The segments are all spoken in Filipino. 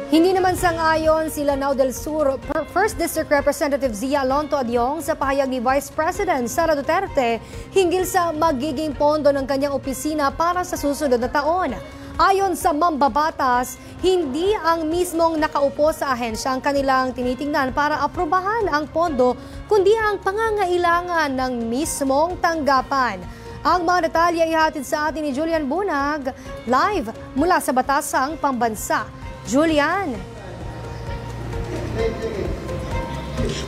Hindi naman sang-ayon si Lanao del Sur 1st District Representative Zia Alonto Adyong sa pahayag ni Vice President Sara Duterte hinggil sa magiging pondo ng kanyang opisina para sa susunod na taon. Ayon sa mambabatas, hindi ang mismong nakaupo sa ahensya ang kanilang tinitingnan para aprobahan ang pondo, kundi ang pangangailangan ng mismong tanggapan. Ang mga detalye ihatid sa atin ni Julian Bunag, live mula sa Batasang Pambansa. Julian.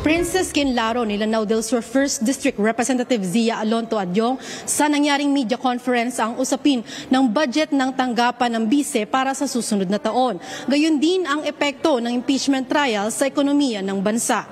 Princess Kinlaro ni Lanao del Sur 1st District Representative Zia Alonto Adyong sa nangyaring media conference ang usapin ng budget ng tanggapan ng bise para sa susunod na taon. Gayon din ang epekto ng impeachment trial sa ekonomiya ng bansa.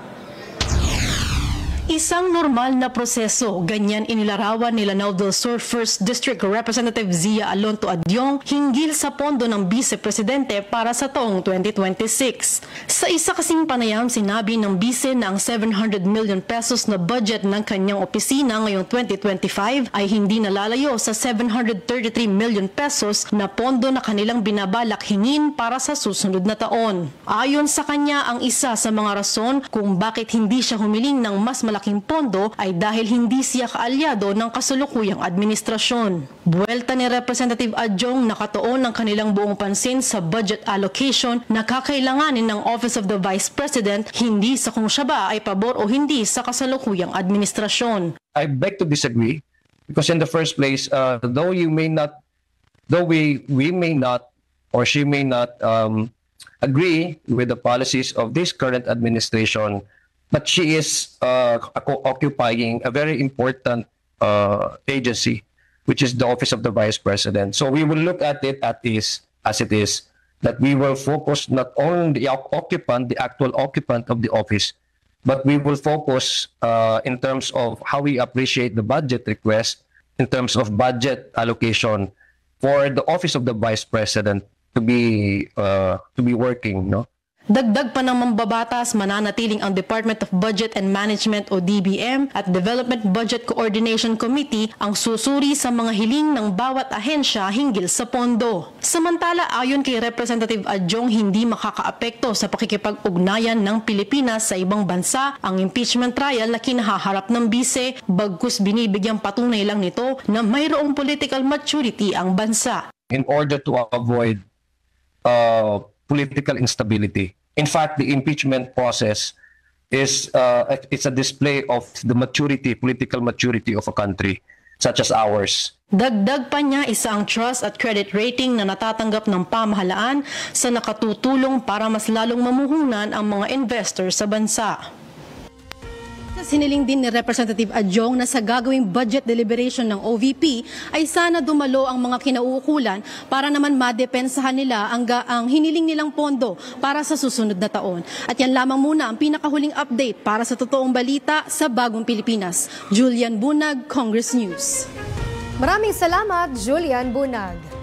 Isang normal na proseso, ganyan inilarawan ni Lanao del Sur 1st District Representative Zia Alonto Adyong hinggil sa pondo ng Vice-Presidente para sa taong 2026. Sa isa kasing panayam, sinabi ng Vice na ang 700 million pesos na budget ng kanyang opisina ngayong 2025 ay hindi nalalayo sa 733 million pesos na pondo na kanilang binabalak hingin para sa susunod na taon. Ayon sa kanya, ang isa sa mga rason kung bakit hindi siya humiling ng mas malaking pondo ay dahil hindi siya kaalyado ng kasalukuyang administrasyon. Buwelta ni Representative Adyong, nakatuon ang kanilang buong pansin sa budget allocation na kakailanganin ng Office of the Vice President, hindi sa kung siya ba ay pabor o hindi sa kasalukuyang administrasyon. I beg to disagree because in the first place, though we may not or she may not agree with the policies of this current administration, but she is occupying a very important agency, which is the Office of the Vice President. So we will look at it as it is, that we will focus not on the occupant, the actual occupant of the office, but we will focus in terms of how we appreciate the budget request, in terms of budget allocation for the Office of the Vice President to be working, no? Dagdag pa ng mambabatas, mananatiling ang Department of Budget and Management o DBM at Development Budget Coordination Committee ang susuri sa mga hiling ng bawat ahensya hinggil sa pondo. Samantala, ayon kay Representative Adyong, hindi makakaapekto sa pakikipag-ugnayan ng Pilipinas sa ibang bansa ang impeachment trial na kinahaharap ng bise, bagkus binibigyang patunay lang nito na mayroong political maturity ang bansa. In order to avoid political instability. In fact, the impeachment process is it's a display of the maturity, political maturity of a country such as ours. Dagdag pa niya, isa ang trust at credit rating na natatanggap ng pamahalaan sa nakatutulong para mas lalong mamuhunan ang mga investor sa bansa. Siniling din ni Representative Adyong na sa gagawing budget deliberation ng OVP ay sana dumalo ang mga kinauukulan para naman madepensahan nila ang hiniling nilang pondo para sa susunod na taon. At yan lamang muna ang pinakahuling update para sa totoong balita sa Bagong Pilipinas. Julian Bunag, Congress News. Maraming salamat, Julian Bunag.